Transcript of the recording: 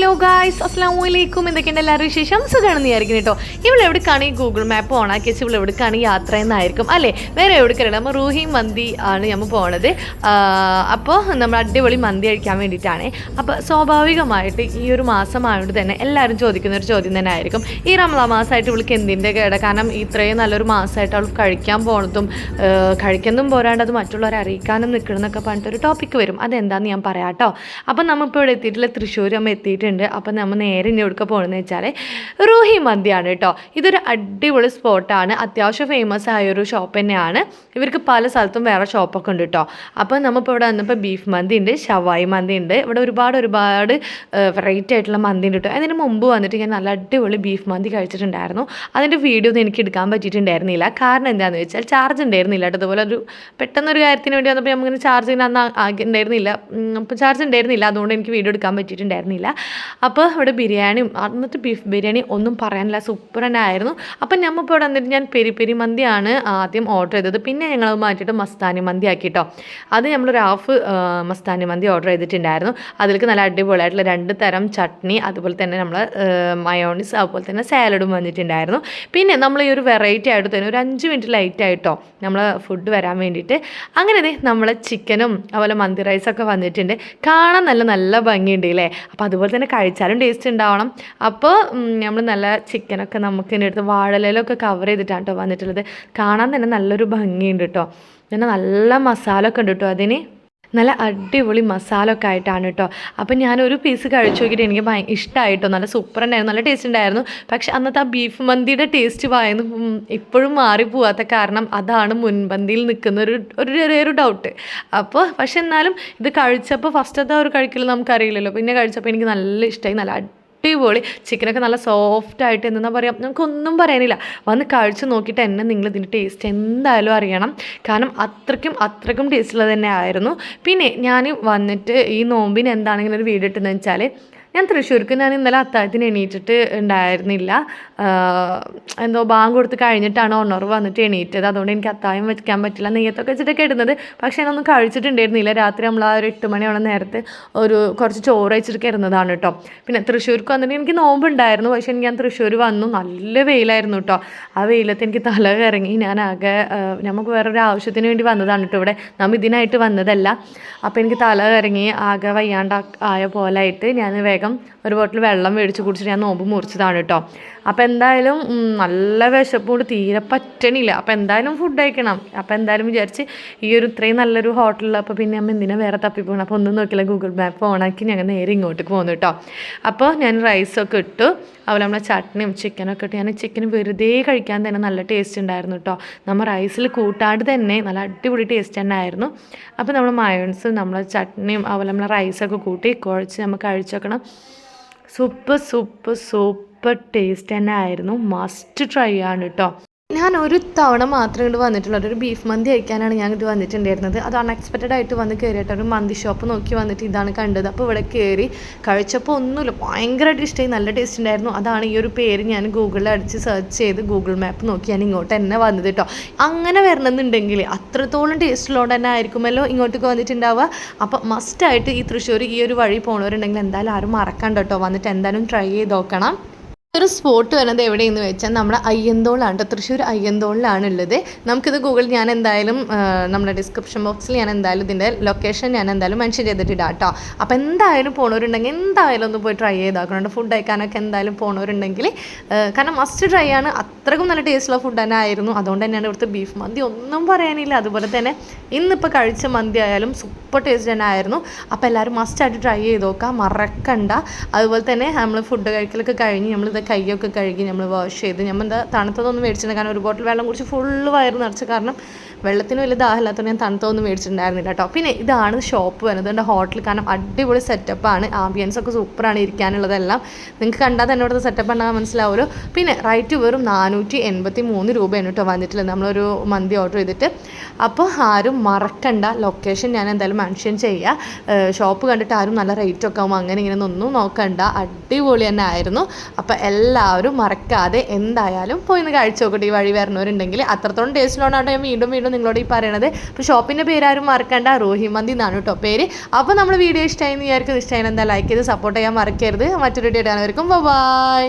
Hello guys, അസ്സലാമു അലൈക്കും. എന്തൊക്കെയുണ്ട് എല്ലാവരും വിശേഷം? സുഖമാണെന്ന് വിചാരിക്കും കേട്ടോ. ഇവളെവിടേക്കാണ് ഈ ഗൂഗിൾ മാപ്പ് ഓണാക്കി വെച്ച് ഇവളെവിടേക്കാണ് യാത്ര എന്നായിരിക്കും അല്ലേ? വേറെ എവിടേക്കല്ല, നമ്മൾ റൂഹി മന്തി ആണ് നമ്മൾ പോണത്. അപ്പോൾ നമ്മൾ അടിപൊളി മന്തി കഴിക്കാൻ വേണ്ടിയിട്ടാണ്. അപ്പോൾ സ്വാഭാവികമായിട്ട് ഈ ഒരു മാസമായതുകൊണ്ട് തന്നെ എല്ലാവരും ചോദിക്കുന്ന ഒരു ചോദ്യം തന്നെ ആയിരിക്കും, ഈ റമദാൻ മാസമായിട്ട് ഇവൾക്ക് എന്തിൻ്റെ കേട? കാരണം ഇത്രയും നല്ലൊരു മാസമായിട്ട് അവൾ കഴിക്കാൻ പോണതും കഴിക്കുന്നതും പോരാണ്ട് അത് മറ്റുള്ളവരെ അറിയിക്കാനും നിൽക്കണമെന്നൊക്കെ പറഞ്ഞിട്ടൊരു ടോപ്പിക്ക് വരും. അതെന്താണെന്ന് ഞാൻ പറയാം കേട്ടോ. അപ്പം നമ്മളിപ്പോൾ ഇവിടെ എത്തിയിട്ടുള്ള തൃശ്ശൂർ നമ്മൾ എത്തിയിട്ടുണ്ട്. അപ്പം നമ്മൾ നേരെ ഇനി എവിടെ പോകണമെന്ന് വെച്ചാൽ റൂഹി മന്തിയാണ് കേട്ടോ. ഇതൊരു അടിപൊളി സ്പോട്ടാണ്, അത്യാവശ്യം ഫേമസ് ആയൊരു ഷോപ്പ് തന്നെയാണ്. ഇവർക്ക് പല സ്ഥലത്തും വേറെ ഷോപ്പൊക്കെ ഉണ്ട് കേട്ടോ. അപ്പം നമ്മളിപ്പോൾ ഇവിടെ വന്നപ്പോൾ ബീഫ് മന്തി ഉണ്ട്, ഷവായി മന്തി ഉണ്ട്, ഇവിടെ ഒരുപാട് വെറൈറ്റി ആയിട്ടുള്ള മന്തി ഉണ്ട് കേട്ടോ. അതിന് മുമ്പ് വന്നിട്ട് ഞാൻ നല്ല അടിപൊളി ബീഫ് മന്തി കഴിച്ചിട്ടുണ്ടായിരുന്നു. അതിൻ്റെ വീഡിയോ ഒന്നും എനിക്ക് എടുക്കാൻ പറ്റിയിട്ടുണ്ടായിരുന്നില്ല. കാരണം എന്താണെന്ന് വെച്ചാൽ ചാർജ് ഉണ്ടായിരുന്നില്ല കേട്ടോ. അതുപോലെ പെട്ടെന്നൊരു കാര്യത്തിന് വേണ്ടി വന്നപ്പോൾ നമുക്കിങ്ങനെ ചാർജ് അന്ന് ഉണ്ടായിരുന്നില്ല. അപ്പോൾ ചാർജ് ഉണ്ടായിരുന്നില്ല, അതുകൊണ്ട് എനിക്ക് വീഡിയോ എടുക്കാൻ പറ്റിയിട്ടുണ്ടായിരുന്നില്ല. അപ്പോൾ ഇവിടെ ബിരിയാണിയും അന്നത്തെ ബീഫ് ബിരിയാണി ഒന്നും പറയാനില്ല, സൂപ്പർ തന്നെ ആയിരുന്നു. അപ്പം നമ്മളിപ്പോൾ ഇവിടെ വന്നിട്ട് ഞാൻ പെരി മന്തിയാണ് ആദ്യം ഓർഡർ ചെയ്തത്. പിന്നെ ഞങ്ങൾ മാറ്റിയിട്ട് മസ്താനി മന്തി ആക്കി കേട്ടോ. അത് നമ്മളൊരു ഹാഫ് മസ്താനി മന്തി ഓർഡർ ചെയ്തിട്ടുണ്ടായിരുന്നു. അതിലേക്ക് നല്ല അടിപൊളിയായിട്ടുള്ള 2 തരം ചട്നി, അതുപോലെ തന്നെ നമ്മൾ മയോണീസ്, അതുപോലെ തന്നെ സാലഡും വന്നിട്ടുണ്ടായിരുന്നു. പിന്നെ നമ്മൾ ഈ ഒരു വെറൈറ്റി ആയിട്ട് തന്നെ ഒരു 5 മിനിറ്റ് ലൈറ്റ് ആയിട്ടോ നമ്മൾ ഫുഡ് വരാൻ വേണ്ടിയിട്ട്. അങ്ങനെ നമ്മളെ ചിക്കനും അതുപോലെ മന്തി റൈസൊക്കെ വന്നിട്ടുണ്ട്. കാണാൻ നല്ല ഭംഗിയുണ്ട് അല്ലേ? അപ്പോൾ അതുപോലെ തന്നെ കഴിച്ചാലും ടേസ്റ്റ് ഉണ്ടാവണം. അപ്പോൾ നമ്മൾ നല്ല ചിക്കനൊക്കെ നമുക്ക് ഇതിൻ്റെ അടുത്ത് വാഴയിലൊക്കെ കവർ ചെയ്തിട്ടാണ് കേട്ടോ വന്നിട്ടുള്ളത്. കാണാൻ തന്നെ നല്ലൊരു ഭംഗിയുണ്ട് കേട്ടോ. പിന്നെ നല്ല മസാല ഒക്കെ ഉണ്ട് കേട്ടോ, അതിന് നല്ല അടിപൊളി മസാല ഒക്കെ ആയിട്ടാണ് കേട്ടോ. അപ്പം ഞാനൊരു പീസ് കഴിച്ചു നോക്കിയിട്ട് എനിക്ക് ഇഷ്ടമായിട്ടോ. നല്ല സൂപ്പർ ഉണ്ടായിരുന്നു, നല്ല ടേസ്റ്റ് ഉണ്ടായിരുന്നു. പക്ഷെ അന്നത്തെ ആ ബീഫ് മന്തിയുടെ ടേസ്റ്റ് വായന്ന് ഇപ്പോഴും മാറിപ്പോവാത്ത കാരണം അതാണ് മുൻപന്തിയിൽ നിൽക്കുന്ന ഒരു ഡൗട്ട്. അപ്പോൾ പക്ഷെ എന്നാലും ഇത് കഴിച്ചപ്പോൾ ഫസ്റ്റത്തെ ഒരു കഴിക്കൽ നമുക്കറിയില്ലല്ലോ. പിന്നെ കഴിച്ചപ്പോൾ എനിക്ക് നല്ല ഇഷ്ടമായി. നല്ല അടിപൊളി ചിക്കനൊക്കെ നല്ല സോഫ്റ്റായിട്ട്, എന്താ പറയുക, നമുക്കൊന്നും പറയാനില്ല. വന്ന് കഴിച്ച് നോക്കിയിട്ട് എന്നെ നിങ്ങൾ ഇതിൻ്റെ ടേസ്റ്റ് എന്തായാലും അറിയണം. കാരണം അത്രയ്ക്കും ടേസ്റ്റുള്ളത് തന്നെ ആയിരുന്നു. പിന്നെ ഞാൻ വന്നിട്ട് ഈ നോമ്പിന് എന്താണെങ്കിലും ഒരു വീഡിയോ ഇട്ടെന്ന് വെച്ചാൽ, ഞാൻ തൃശ്ശൂർക്ക് ഇന്നലെ അത്താഴത്തിന് എണീറ്റിട്ട് ഉണ്ടായിരുന്നില്ല. എന്തോ ബാങ്ക് കൊടുത്ത് കഴിഞ്ഞിട്ടാണ് ഓണർ വന്നിട്ട് എണീറ്റത്. അതുകൊണ്ട് എനിക്ക് അത്താഴം വയ്ക്കാൻ പറ്റില്ല. നെയ്യത്തൊക്കെ വെച്ചിട്ടൊക്കെ ഇടുന്നത്. പക്ഷേ ഞാനൊന്നും കഴിച്ചിട്ടുണ്ടായിരുന്നില്ല. രാത്രി നമ്മൾ ആ ഒരു 8 മണിയോളം നേരത്തെ കുറച്ച് ചോറ് വെച്ചിട്ട് ഇരുന്നതാണ് കേട്ടോ. പിന്നെ തൃശ്ശൂർക്ക് വന്നിട്ട് എനിക്ക് നോമ്പുണ്ടായിരുന്നു. പക്ഷേ ഞാൻ തൃശ്ശൂർ വന്നു, നല്ല വെയിലായിരുന്നു കേട്ടോ. ആ വെയിലത്ത് എനിക്ക് തല കറങ്ങി. ഞാൻ ആകെ നമുക്ക് വേറൊരു ആവശ്യത്തിന് വേണ്ടി വന്നതാണ് കേട്ടോ. ഇവിടെ നമ്മൾ ഇതിനായിട്ട് വന്നതല്ല. അപ്പോൾ എനിക്ക് തല കറങ്ങി ആകെ വയ്യാണ്ടായ പോലെ ആയിട്ട് ഞാൻ വേഗം ഒരു ബോട്ടിൽ വെള്ളം മേടിച്ച് കുടിച്ചിട്ട് ഞാൻ നോമ്പ് മുറിച്ചതാണ് കേട്ടോ. അപ്പോൾ എന്തായാലും നല്ല വിശപ്പോട് തീരെ പറ്റണില്ല. അപ്പോൾ എന്തായാലും ഫുഡ് കഴിക്കണം. അപ്പോൾ എന്തായാലും വിചാരിച്ച് ഈ ഒരു ഇത്രയും നല്ലൊരു ഹോട്ടലിൽ അപ്പോൾ പിന്നെ നമ്മൾ എന്തിനാ വേറെ തപ്പിപ്പോകണം. അപ്പോൾ ഒന്നും നോക്കില്ല, ഗൂഗിൾ മാപ്പ് ഓണാക്കി ഞങ്ങൾ നേരെ ഇങ്ങോട്ടേക്ക് പോകുന്നു കേട്ടോ. അപ്പോൾ ഞാൻ റൈസൊക്കെ ഇട്ടു, അതുപോലെ നമ്മളെ ചട്നിയും ചിക്കനൊക്കെ ഇട്ട്. ഞാൻ ചിക്കൻ വെറുതെ കഴിക്കാൻ തന്നെ നല്ല ടേസ്റ്റ് ഉണ്ടായിരുന്നു കേട്ടോ. നമ്മൾ റൈസിൽ കൂട്ടാണ്ട് തന്നെ നല്ല അടിപൊളി ടേസ്റ്റ് തന്നെ ആയിരുന്നു. അപ്പോൾ നമ്മൾ മയോണീസും നമ്മളെ ചട്നിയും അതുപോലെ നമ്മളെ റൈസൊക്കെ കൂട്ടി കുഴച്ച് നമുക്ക് കഴിച്ചേക്കണം. സൂപ്പർ ടേസ്റ്റ് തന്നെ ആയിരുന്നു. മസ്റ്റ് ട്രൈ ആണ് കേട്ടോ. ഞാൻ ഒരു തവണ മാത്രമേ ഇങ്ങോട്ട് വന്നിട്ടുള്ളൂ. ഒരു ബീഫ് മന്തി കഴിക്കാനാണ് ഞാൻ ഇത് വന്നിട്ടുണ്ടായിരുന്നത്. അത് അൺഎക്സ്പെക്റ്റഡ് ആയിട്ട് വന്ന് കയറിയിട്ട് ഒരു മന്തി ഷോപ്പ് നോക്കി വന്നിട്ട് ഇതാണ് കണ്ടത്. അപ്പോൾ ഇവിടെ കയറി കഴിച്ചപ്പോൾ ഒന്നുമില്ല, ഭയങ്കരമായിട്ട് ഇഷ്ടമായി, നല്ല ടേസ്റ്റ് ഉണ്ടായിരുന്നു. അതാണ് ഈ ഒരു പേര് ഞാൻ ഗൂഗിളിൽ അടിച്ച് സെർച്ച് ചെയ്ത് ഗൂഗിൾ മാപ്പ് നോക്കി ഞാൻ ഇങ്ങോട്ട് തന്നെ വന്നത് കേട്ടോ. അങ്ങനെ വരണമെന്നുണ്ടെങ്കിൽ അത്രത്തോളം ടേസ്റ്റുള്ളതുകൊണ്ട് തന്നെ ആയിരിക്കുമല്ലോ ഇങ്ങോട്ടേക്ക് വന്നിട്ടുണ്ടാവുക. അപ്പോൾ മസ്റ്റായിട്ട് ഈ തൃശ്ശൂർ ഈ ഒരു വഴി പോകുന്നവരുണ്ടെങ്കിൽ എന്തായാലും ആരും മറക്കണ്ട കേട്ടോ, വന്നിട്ട് എന്തായാലും ട്രൈ ചെയ്ത് നോക്കണം. ഒരു സ്പോട്ട് വരുന്നത് എവിടെയെന്ന് വെച്ചാൽ നമ്മുടെ അയ്യന്തോളാണ് കേട്ടോ. തൃശ്ശൂർ അയ്യന്തോളിലാണ് ഉള്ളത്. നമുക്കിത് ഞാൻ എന്തായാലും നമ്മുടെ ഡിസ്ക്രിപ്ഷൻ ബോക്സിൽ ഞാൻ എന്തായാലും ഇതിൻ്റെ ലൊക്കേഷൻ ഞാൻ എന്തായാലും മെൻഷൻ ചെയ്തിട്ടിടാം കേട്ടോ. അപ്പോൾ എന്തായാലും പോണവരുണ്ടെങ്കിൽ എന്തായാലും ഒന്ന് പോയി ട്രൈ ചെയ്താക്കണം. ഫുഡ് കഴിക്കാനൊക്കെ എന്തായാലും പോണവരുണ്ടെങ്കിൽ, കാരണം മസ്റ്റ് ട്രൈ ആണ്. അത്രക്കും നല്ല ടേസ്റ്റുള്ള ഫുഡ് തന്നെ ആയിരുന്നു. അതുകൊണ്ട് തന്നെയാണ് ഇവിടുത്തെ ബീഫ് മന്തി ഒന്നും പറയാനില്ല. അതുപോലെ തന്നെ ഇന്നിപ്പോൾ കഴിച്ച മന്തി ആയാലും സൂപ്പർ ടേസ്റ്റ് തന്നെ ആയിരുന്നു. അപ്പോൾ എല്ലാവരും മസ്റ്റായിട്ട് ട്രൈ ചെയ്ത് നോക്കാം, മറക്കണ്ട. അതുപോലെ തന്നെ നമ്മൾ ഫുഡ് കഴിക്കലൊക്കെ കഴിഞ്ഞ് നമ്മളിത് കൈയൊക്കെ കഴുകി നമ്മൾ വാഷ് ചെയ്ത് നമ്മൾ തണുത്തതൊന്നും മേടിച്ചിട്ടുണ്ട്. കാരണം ഒരു ബോട്ടിൽ വെള്ളം കുടിച്ച് ഫുള്ള് വയറ് നിറച്ച്, കാരണം വെള്ളത്തിന് വലിയ ദാഹമില്ലാത്തതുകൊണ്ട് ഞാൻ തണുത്തൊന്നും മേടിച്ചിട്ടുണ്ടായിരുന്നില്ല കേട്ടോ. പിന്നെ ഇതാണ് ഷോപ്പ് വരുന്നത്, എൻ്റെ ഹോട്ടൽ. കാരണം അടിപൊളി സെറ്റപ്പാണ്, ആംബിയൻസ് ഒക്കെ സൂപ്പറാണ്, ഇരിക്കാനുള്ളതെല്ലാം നിങ്ങൾക്ക് കണ്ടാൽ തന്നെ ഇവിടുത്തെ സെറ്റപ്പ് ഉണ്ടാകാൻ മനസ്സിലാവുമല്ലോ. പിന്നെ റേറ്റ് വെറും 483 രൂപയാണ് കേട്ടോ വന്നിട്ടുള്ളത് നമ്മളൊരു മന്തി ഓർഡർ ചെയ്തിട്ട്. അപ്പോൾ ആരും മറക്കണ്ട, ലൊക്കേഷൻ ഞാൻ എന്തായാലും മെൻഷൻ ചെയ്യുക. ഷോപ്പ് കണ്ടിട്ട് ആരും നല്ല റേറ്റൊക്കെ ആകുമ്പോൾ അങ്ങനെ ഇങ്ങനെ ഒന്നും നോക്കണ്ട, അടിപൊളി തന്നെ ആയിരുന്നു. അപ്പോൾ എല്ലാവരും മറക്കാതെ എന്തായാലും പോയി ഒന്ന് കഴിച്ചു നോക്കട്ടെ. ഈ വഴി വരണവരുണ്ടെങ്കിൽ അത്രത്തോളം ടേസ്റ്റിലോണ്ടാണ് ഞാൻ വീണ്ടും വീണ്ടും നിങ്ങളോട് ഈ പറയണത്. അപ്പോൾ ഷോപ്പിൻ്റെ പേരാരും മറക്കണ്ട, റൂഹി മന്തി എന്നാണ് കേട്ടോ പേര്. അപ്പോൾ നമ്മൾ വീഡിയോ ഇഷ്ടമായി എന്ന് വിചാരിക്കുന്നത്. ഇഷ്ടമായി എന്താ ലൈക്ക് ചെയ്ത് സപ്പോർട്ട് ചെയ്യാൻ മറക്കരുത്. മറ്റൊരു വീഡിയോ ഇടാനവർക്കും ബൈ.